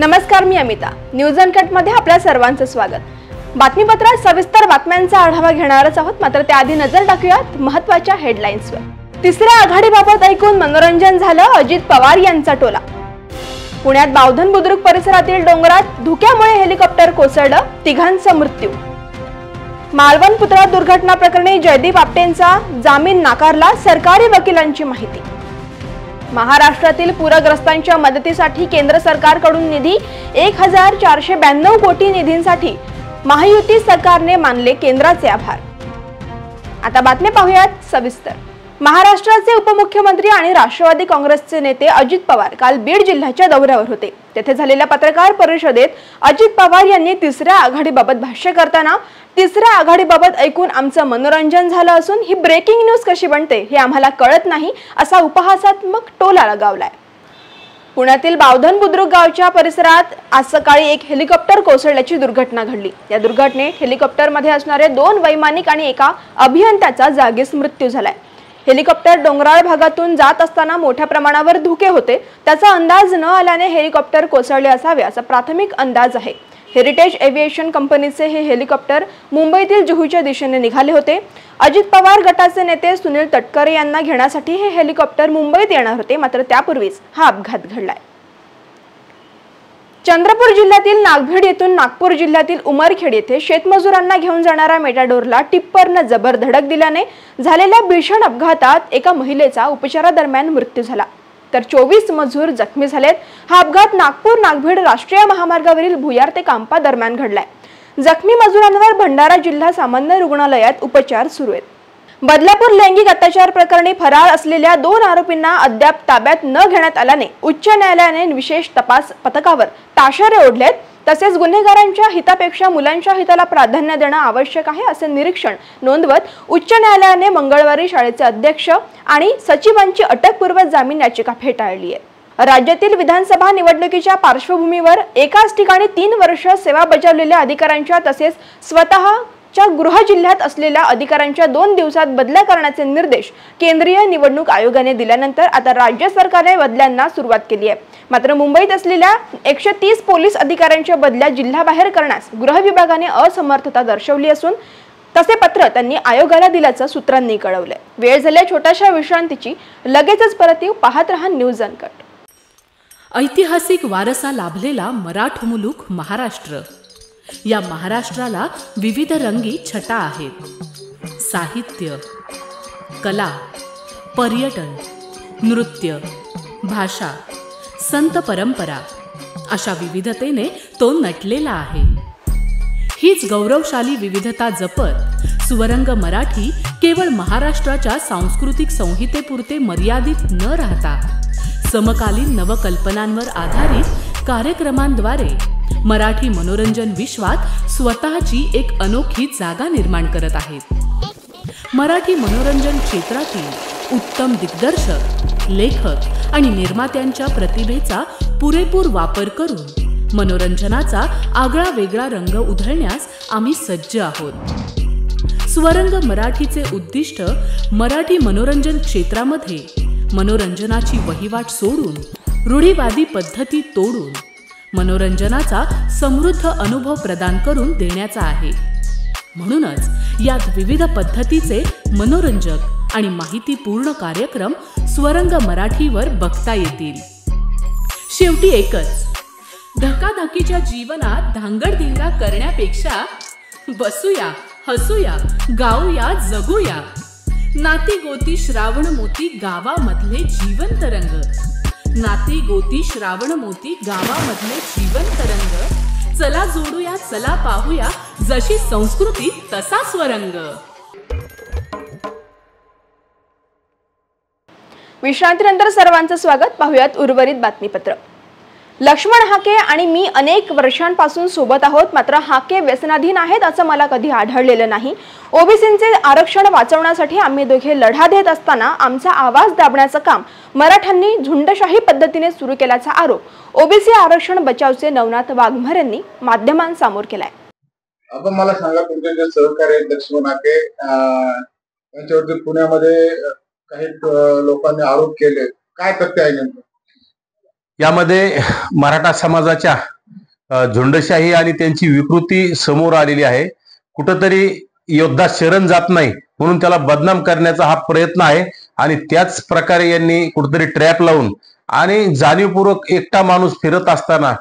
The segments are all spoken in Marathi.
नमस्कार, मी अमिता. न्यूज अनकटमध्ये आपल्या सर्वांचं स्वागत. बातमीपत्रात सविस्तर बातम्यांचा आढावा घेणारच आहोत, मात्र त्याआधी नजर टाकूयात महत्त्वाच्या हेडलाईन्सवर. तिसऱ्या आघाडीबाबत ऐकून मनोरंजन झालं, अजित पवार यांचा टोला. पुण्यात बावधन बुद्रुक परिसरातील डोंगरात धुक्यामुळे हेलिकॉप्टर कोसळलं, तिघांचा मृत्यू. मालवण पुतळा दुर्घटना प्रकरणी जयदीप आपटेंचा जामीन नाकारला, सरकारी वकिलांची माहिती. महाराष्ट्रातील पूरग्रस्तांच्या मदतीसाठी केंद्र सरकारकडून निधी 1492 कोटी निधींसाठी महायुती सरकारने मानले केंद्राचे आभार. आता बातमी पाहूयात सविस्तर. महाराष्ट्राचे उपमुख्यमंत्री आणि राष्ट्रवादी काँग्रेसचे नेते अजित पवार काल बीड जिल्ह्याच्या दौऱ्यावर होते. तेथे झालेल्या पत्रकार परिषदेत अजित पवार यांनी तिसऱ्या आघाडीबाबत भाष्य करताना तिसऱ्या आघाडीबाबत ऐकून आमचं मनोरंजन झालं असून ही ब्रेकिंग न्यूज कशी बनते हे आम्हाला कळत नाही, असा उपहासात्मक टोला लगावलाय. पुण्यातील बावधन बुद्रुक गावच्या परिसरात आज सकाळी एक हेलिकॉप्टर कोसळल्याची दुर्घटना घडली. या दुर्घटनेत हेलिकॉप्टरमध्ये असणारे 2 वैमानिक आणि एका अभियंत्याचा जागीच मृत्यू झालाय. हेलिकॉप्टर डोंगराळ भागातून जात असताना मोठ्या प्रमाणावर धुके होते. त्याचा अंदाज न आल्याने हेलिकॉप्टर कोसळले असावे असा प्राथमिक अंदाज आहे. हेरिटेज एव्हिएशन कंपनीचे हे हेलिकॉप्टर मुंबईतील जुहूच्या दिशेने निघाले होते. अजित पवार गटाचे नेते सुनील तटकरे यांना घेण्यासाठी हे हेलिकॉप्टर मुंबईत येणार होते, मात्र त्यापूर्वीच हा अपघात घडलाय. चंद्रपूर जिल्ह्यातील नागभीड येथून नागपूर जिल्ह्यातील उमरखेड येथे शेतमजुरांना घेऊन जाणाऱ्या मेटाडोरला टिप्परनं जबर धडक दिल्याने झालेल्या भीषण अपघातात एका महिलेचा उपचारादरम्यान मृत्यू झाला, तर 24 मजूर जखमी झालेत. हा अपघात नागपूर नागभीड राष्ट्रीय महामार्गावरील भुयार ते कांपा दरम्यान घडलाय. जखमी मजुरांवर भंडारा जिल्हा सामान्य रुग्णालयात उपचार सुरू आहेत. बदलापूर लैंगिक अत्याचार प्रकरणी फरार असलेल्या 2 आरोपींना अद्याप ताब्यात न घेण्यात आल्याने उच्च न्यायालयाने विशेष तपास पथकावर ताशेरे ओढलेत. तसेच गुन्हेगारांच्या हितापेक्षा मुलांच्या हिताला प्राधान्य देणं आवश्यक आहे असे निरीक्षण नोंदवत उच्च न्यायालयाने मंगळवारी शाळेचे अध्यक्ष आणि सचिवांची अटकपूर्व जामीन याचिका फेटाळली आहे. राज्यातील विधानसभा निवडणुकीच्या पार्श्वभूमीवर एकाच ठिकाणी 3 वर्ष सेवा बजावलेल्या अधिकाऱ्यांच्या तसेच स्वतःच्या गृह जिल्ह्यात असलेल्या अधिकाऱ्यांच्या 2 दिवसात बदल्या करण्याचे निर्देश केंद्रीय निवडणूक आयोगाने दिल्यानंतर आता राज्य सरकारने बदल्यांना सुरुवात केली आहे. मात्र मुंबईत असलेल्या 130 पोलीस अधिकाऱ्यांच्या बदल्या जिल्ह्याबाहेर करण्यास गृह विभागाने असमर्थता दर्शवली असून तसे पत्र त्यांनी आयोगाला दिल्याचं सूत्रांनी कळवलंय. वेळ झाल्या छोट्याशा विश्रांतीची, लगेचच परत येऊ. पाहत रहा न्यूज अनकट. ऐतिहासिक वारसा लाभलेला मराठ मुलूक महाराष्ट्र. या महाराष्ट्राला विविध रंगी छटा आहेत. साहित्य, कला, पर्यटन, नृत्य, भाषा, संत परंपरा अशा विविधतेने तो नटलेला आहे. हीच गौरवशाली विविधता जपत स्वरंग मराठी केवळ महाराष्ट्राच्या सांस्कृतिक संहितेपुरते मर्यादित न राहता समकालीन नवकल्पनांवर आधारित कार्यक्रमांद्वारे मराठी मनोरंजन विश्वात स्वतःची एक अनोखी जागा निर्माण करत आहेत. मराठी मनोरंजन क्षेत्रातील उत्तम दिग्दर्शक, लेखक आणि निर्मात्यांच्या प्रतिभेचा पुरेपूर वापर करून मनोरंजनाचा आगळा वेगळा रंग उधळण्यास आम्ही सज्ज आहोत. स्वरंग मराठीचे उद्दिष्ट मराठी मनोरंजन क्षेत्रामध्ये मनोरंजनाची वहिवाट सोडून रूढीवादी पद्धती तोडून मनोरंजनाचा समृद्ध अनुभव प्रदान करून देण्याचा आहे. म्हणूनच यात विविध पद्धतीचे मनोरंजक आणि माहितीपूर्ण कार्यक्रम स्वरंग मराठीवर बघता येतील. शेवटी एकच, धकाधकीच्या जीवनात धांगडधिंगा करण्यापेक्षा बसूया, हसूया, गाऊया, जगूया. नाती गोती श्रावण मोती गावामधले जीवंत रंग. नाती गोती श्रावण मोती गावामधले जीवंत रंग. चला जोडूया, चला पाहूया, जशी संस्कृती तसा स्वरंग. विश्रांतीनंतर सर्वांचं स्वागत. पाहूयात उर्वरित बातमीपत्र. लक्ष्मण हाके आणि मी अनेक वर्षांपासून सोबत आहोत, मात्र हाके व्यसनाधीन आहेत असं मला कधी आढळलेलं नाही. ओबीसींचे आरक्षण वाचवण्यासाठी आम्ही दोघे लढा देत असताना आमचा आवाज दाबण्याचं काम मराठ्यांनी झुंडशाही पद्धतीने सुरू केल्याचा आरोप ओबीसी आरक्षण बचावचे नवनाथ वाघमारे यांनी माध्यमांसमोर केलाय. आपण मला सांगा, तुमचे जे सहकारी लक्ष्मण हाके यांच्यावरती पुण्यामध्ये काही लोकांनी आरोप केले, काय तथ्य आहे नेमकं? यामध्ये मराठा समाजाच्या झुंडशाही आणि त्यांची विकृती समोर आलेली आहे। कुठंतरी योद्धा शरण जात नाही म्हणून त्याला बदनाम करण्याचा हा प्रयत्न आहे आणि त्याच प्रकारे यांनी कुठेतरी ट्रॅप लावून आणि जाणीवपूर्वक एकटा माणूस फिरत असताना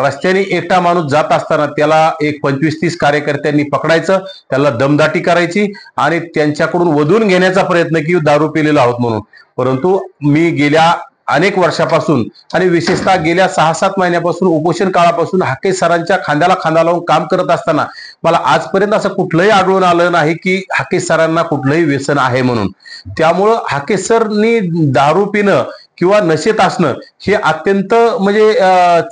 रस्त्याने एकटा माणूस जात असताना त्याला एक 25-30 कार्यकर्त्यांनी पकडायचं, त्याला दमदाटी करायची आणि त्यांच्याकडून वधून घेण्याचा प्रयत्न की दारू पिलेला आहोत म्हणून। परंतु मी गेल्या अनेक वर्षापासून आणि विशेषतः गेल्या 6-7 महिन्यापासून उपोषण काळापासून हाके सरांच्या खांद्याला खांदा लावून काम करत असताना मला आजपर्यंत असं कुठलंही आढळून आलं नाही की हाके सरांना कुठलंही व्यसन आहे म्हणून। त्यामुळं हाके सरनी दारू पिणं किंवा नशेत असणं हे अत्यंत म्हणजे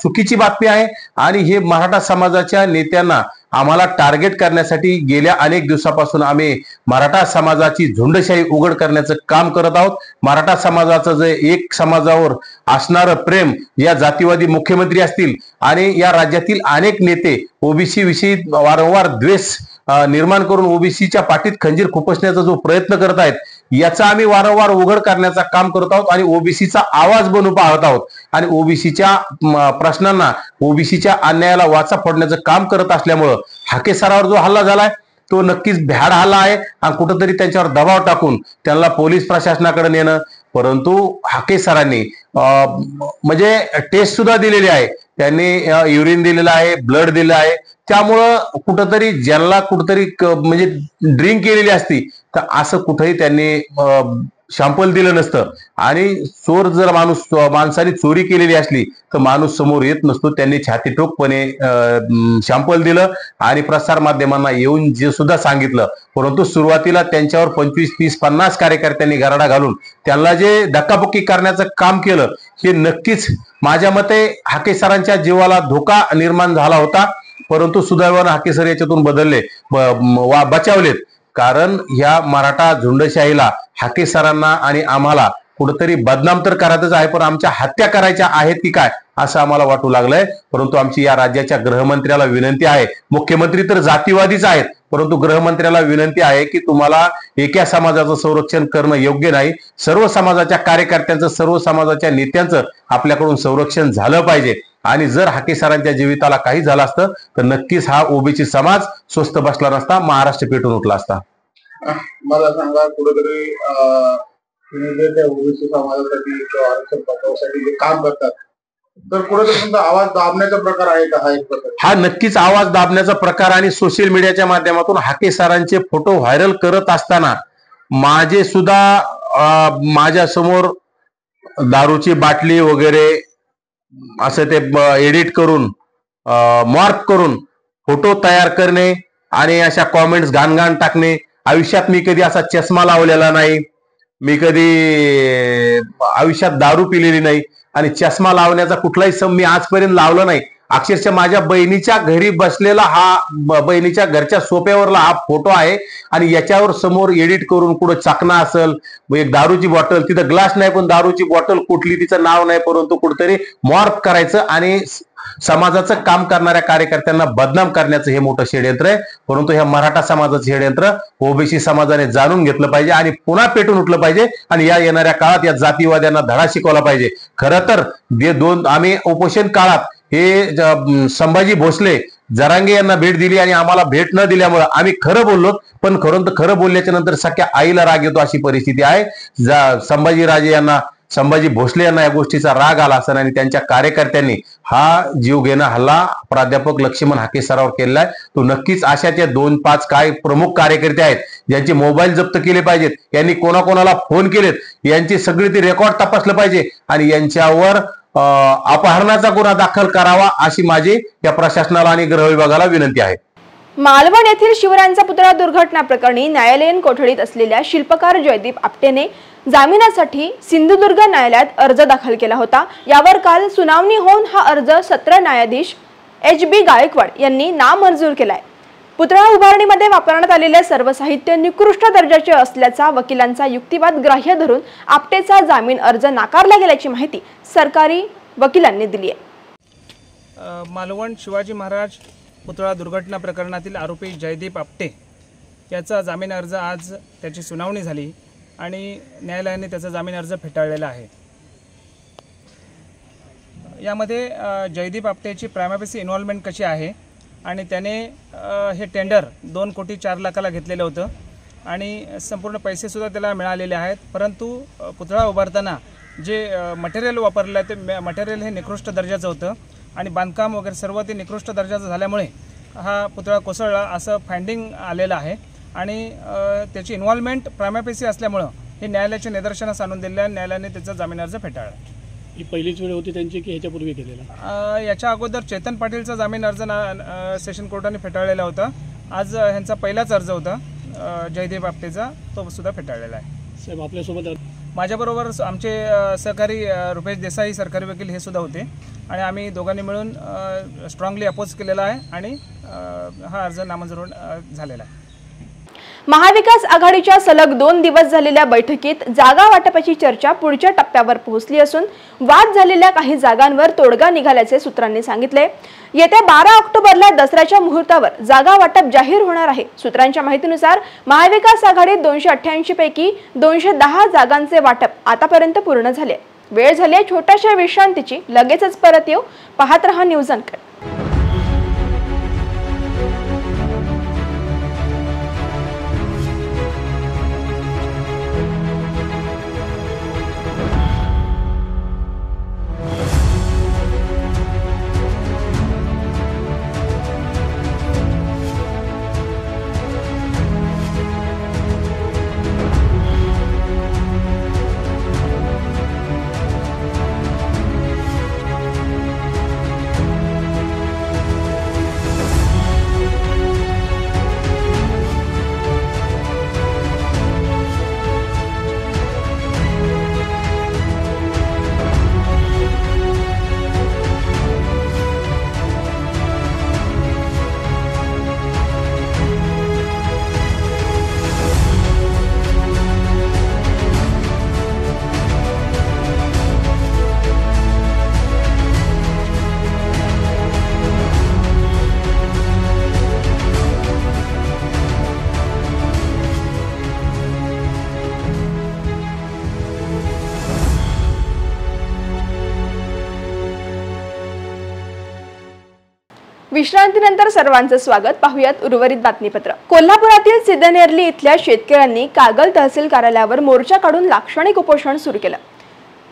चुकीची बातमी आहे आणि हे मराठा समाजाच्या नेत्यांना आम्हाला टार्गेट करण्यासाठी गेल्या अनेक दिवसापासून आम्ही मराठा समाजाची झुंडशाही उघड करण्याचं काम करत आहोत। मराठा समाजाचं जे एक समाजावर असणारं प्रेम, या जातीवादी मुख्यमंत्री असतील आणि या राज्यातील अनेक नेते ओबीसी विषयी वारंवार द्वेष निर्माण करून ओबीसीच्या पाठीत खंजीर खुपसण्याचा जो प्रयत्न करत आहेत याचा आम्ही वारंवार उघड करण्याचा काम करत आहोत आणि ओबीसीचा आवाज बनू पाहत आहोत आणि ओबीसीच्या प्रश्नांना, ओबीसीच्या अन्यायाला वाचा फोडण्याचं काम करत असल्यामुळं हाके सरावर जो हल्ला झालाय तो नक्कीच भ्याड हल्ला आहे आणि कुठंतरी त्यांच्यावर दबाव टाकून त्यांना पोलीस प्रशासनाकडे नेणं। परंतु हाके सरांनी म्हणजे टेस्ट सुद्धा दिलेली आहे, त्यांनी युरिन दिलेलं आहे, ब्लड दिलं आहे। त्यामुळं कुठंतरी ज्यांना कुठंतरी म्हणजे ड्रिंक केलेली असती तर असं कुठेही त्यांनी शॅम्पल दिलं नसतं आणि चोर जर माणसाने चोरी केलेली असली तर माणूस समोर येत नसतो। त्यांनी छातीठोकपणे शॅम्पल दिलं आणि प्रसार माध्यमांना येऊन जे सुद्धा सांगितलं। परंतु सुरुवातीला त्यांच्यावर 25, 30, 50 कार्यकर्त्यांनी गराडा घालून त्यांना जे धक्काबुक्की करण्याचं काम केलं हे नक्कीच माझ्या मते हाके सरांच्या जीवाला धोका निर्माण झाला होता। परंतु सुदैवानं हाके सर याच्यातून बचावलेत, कारण ह्या मराठा झुंडशाहीला हाके सरांना आणि आम्हाला कुठेतरी बदनाम तर करायचंच आहे, पण आमच्या हत्या करायच्या आहेत की काय असं आम्हाला वाटू लागलंय। परंतु आमची या राज्याच्या गृहमंत्र्याला विनंती आहे, मुख्यमंत्री तर जातीवादीच आहेत परंतु गृहमंत्र्याला विनंती आहे की तुम्हाला एका समाजाचं संरक्षण करणं योग्य नाही, सर्व समाजाच्या कार्यकर्त्यांचं, सर्व समाजाच्या नेत्यांचं आपल्याकडून संरक्षण झालं पाहिजे आणि जर हाके सरांच्या जीविताला काही झालं असतं तर नक्कीच हा ओबीसी समाज स्वस्थ बसला नसता, महाराष्ट्र पेटून उठला असता। मला सांगा, कुठेतरी ओबीसी समाजासाठी किंवा आरक्षण पटवण्यासाठी जे काम करतात तर कुठेतरी तुमचा आवाज दाबण्याचा प्रकार आहे का? हा एक प्रकार, हा नक्कीच आवाज दाबण्याचा प्रकार आणि सोशल मीडियाच्या माध्यमातून हाके सरांचे फोटो व्हायरल करत असताना माझे सुद्धा माझ्या समोर दारूची बाटली वगैरे असं ते एडिट करून मॉर्फ करून फोटो तयार करणे आणि अशा कॉमेंट्स घाण टाकणे। आयुष्यात मी कधी असा चष्मा लावलेला नाही, मी कधी आयुष्यात दारू पिलेली नाही आणि चष्मा लावण्याचा कुठलाही सम मी आजपर्यंत लावला नाही। अक्षरशः माझ्या बहिणीच्या घरी बसलेला हा बहिणीच्या घरच्या सोफ्यावरला हा फोटो आहे आणि याच्यावर समोर एडिट करून कुठं चाकणा असेल, एक दारूची बॉटल, तिथं ग्लास नाही पण दारूची बॉटल कुठली तिचं नाव नाही, परंतु कुठेतरी मॉर्फ करायचं आणि समाजाचं काम करणाऱ्या कार्यकर्त्यांना बदनाम करण्याचं हे मोठं षडयंत्र आहे। परंतु ह्या मराठा समाजाचं षडयंत्र ओबीसी समाजाने जाणून घेतलं पाहिजे आणि पुन्हा पेटून उठलं पाहिजे आणि या येणाऱ्या काळात या जातीवाद्यांना धडा शिकवला पाहिजे। खरं तर आम्ही उपोषण काळात हे संभाजी भोसले जरांगे यांना भेट दिली आणि आम्हाला भेट न दिल्यामुळे आम्ही खरं बोललो, पण खरं बोलल्याच्या नंतर सख्या आईला राग येतो अशी परिस्थिती आहे। संभाजी भोसले यांना या गोष्टीचा राग आला असेल आणि त्यांच्या कार्यकर्त्यांनी हा जीव घेणं हल्ला प्राध्यापक लक्ष्मण हाके सरावर केलाय। तो नक्कीच अशाच्या 2-5 काय प्रमुख कार्यकर्ते आहेत ज्यांचे मोबाईल जप्त केले पाहिजेत, यांनी कोणाकोणाला फोन केलेत यांची सगळी ती रेकॉर्ड तपासलं पाहिजे आणि यांच्यावर अपहरणाचा गुन्हा दाखल करावा अशी माझी या प्रशासनाला आणि गृह विभागाला विनंती आहे। मालवण येथील शिवरायांचा पुतळा दुर्घटना प्रकरणी न्यायालयीन कोठडीत असलेल्या शिल्पकार जयदीप आपटेने जामिनासाठी सिंधुदुर्ग न्यायालयात अर्ज दाखल केला होता। यावर काल सुनावणी होऊन हा अर्ज सत्र न्यायाधीश HB गायकवाड यांनी नामंजूर केलाय। पुतळा उभारणीमध्ये वापरण्यात आलेले सर्व साहित्य निकृष्ट दर्जाचे असल्याचा वकिलांचा युक्तिवाद ग्राह्य धरून आपटेचा जामीन अर्ज नाकारला गेल्याची माहिती सरकारी वकिलांनी दिली आहे। मालवण शिवाजी महाराज पुतळा दुर्घटना प्रकरणातील आरोपी जयदीप आपटे याचा जामीन अर्ज आज त्याची सुनावणी झाली आणि न्यायालयाने त्याचा जामीन अर्ज फेटाळलेला आहे। यामध्ये जयदीप आपटेची प्रायमरी इन्व्हॉल्वमेंट कशी आहे आणि त्याने हे टेंडर 2 कोटी 4 लाखाला घेतलेलं होतं आणि संपूर्ण पैसेसुद्धा त्याला मिळालेले आहेत, परंतु पुतळा उभारताना जे मटेरियल वापरलं आहे ते मटेरियल हे निकृष्ट दर्जाचं होतं आणि बांधकाम वगैरे सर्व ते निकृष्ट दर्जाचं झाल्यामुळे हा पुतळा कोसळला असं फाइंडिंग आलेलं आहे आणि त्याची इन्व्हॉल्वमेंट प्रायमरी असल्यामुळं हे न्यायालयाच्या निदर्शनास आणून दिलेलं आहे. न्यायालयाने त्याचा जामीन अर्ज फेटाळला. ही पहिलीच वेळ होती त्यांची की ह्याच्यापूर्वी केलेला? याच्या अगोदर चेतन पाटीलचा जामीन अर्ज सेशन कोर्टाने फेटाळलेला होता. आज ह्यांचा पहिलाच अर्ज होता जयदीप आपटेचा, तो सुद्धा फेटाळलेला आहे. साहेब आपल्यासोबत माझ्याबरोबर आमचे सहकारी रुपेश देसाई सरकारी वकील हे सुद्धा होते आणि आम्ही दोघांनी मिळून स्ट्रॉंगली अपोज केलेला आहे आणि हा अर्ज नामंजूर झालेला आहे. महाविकास आघाडीच्या सलग 2 दिवस झालेल्या बैठकीत जागा वाटपाची चर्चा पुढच्या टप्प्यावर पोहोचली असून वाद झालेल्या काही जागांवर तोडगा निघाल्याचे सूत्रांनी सांगितले. येत्या 12 ऑक्टोबरला दसऱ्याच्या मुहूर्तावर जागा वाटप जाहीर होणार आहे. सूत्रांच्या माहितीनुसार महाविकास आघाडीत 288 पैकी 210 जागांचे वाटप आतापर्यंत पूर्ण झाले. वेळ झाली छोट्याशा विश्रांतीची, लगेचच परत येऊ. पाहत रहा न्यूज अनकट. विश्रांतीनंतर सर्वांचं स्वागत. पाहुयात उर्वरित बातमीपत्र. कोल्हापुरातील सिद्धनेरली इथल्या शेतकऱ्यांनी कागल तहसील कार्यालयावर मोर्चा काढून लाक्षणिक उपोषण सुरू केलं.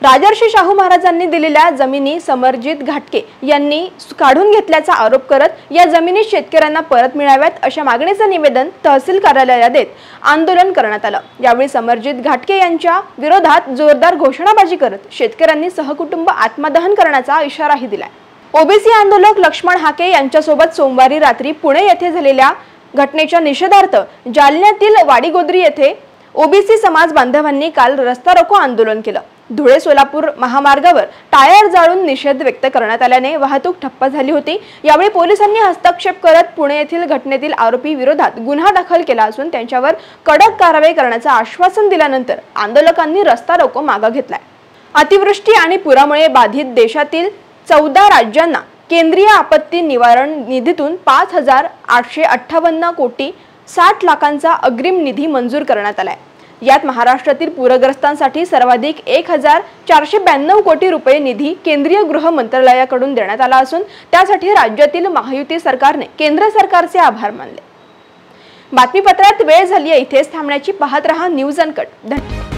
राजर्षी शाहू महाराजांनी दिलेल्या जमिनी समरजित घाटके यांनी काढून घेतल्याचा आरोप करत या जमिनी शेतकऱ्यांना परत मिळाव्यात अशा मागणीचं निवेदन तहसील कार्यालयाला देत आंदोलन करण्यात आलं. यावेळी समरजित घाटके यांच्या विरोधात जोरदार घोषणाबाजी करत शेतकऱ्यांनी सहकुटुंब आत्मदहन करण्याचा इशाराही दिलाय. ओबीसी आंदोलक लक्ष्मण हाके यांच्यासोबत सोमवारी रात्री पुणे येथे झालेल्या घटनेच्या निषेधार्थ जालन्यातील वाडीगोद्री येथे ओबीसी समाज बांधवांनी काल रस्ता रोको आंदोलन केलं. धुळे सोलापूर महामार्गावर टायर जाळून निषेध व्यक्त करण्यात आल्याने वाहतूक ठप्प झाली होती. यावेळी पोलिसांनी हस्तक्षेप करत पुणे येथील घटनेतील आरोपी विरोधात गुन्हा दाखल केला असून त्यांच्यावर कडक कारवाई करण्याचं आश्वासन दिल्यानंतर आंदोलकांनी रस्ता रोको मागे घेतलाय. अतिवृष्टी आणि पुरामुळे बाधित देशातील 14 राज्यांना केंद्रीय आपत्ती निवारण निधीतून 5,858 कोटी 60 लाखांचा अग्रिम निधी मंजूर करण्यात आलाय. यात महाराष्ट्रातील पूरग्रस्तांसाठी सर्वाधिक 1,492 कोटी रुपये निधी केंद्रीय गृह मंत्रालयाकडून देण्यात आला असून त्यासाठी राज्यातील महायुती सरकारने केंद्र सरकारचे आभार मानले. बातमीपत्रात वेळ झाली आहे इथेच थांबण्याची. पाहत रहा न्यूज अनकट. धन्यवाद.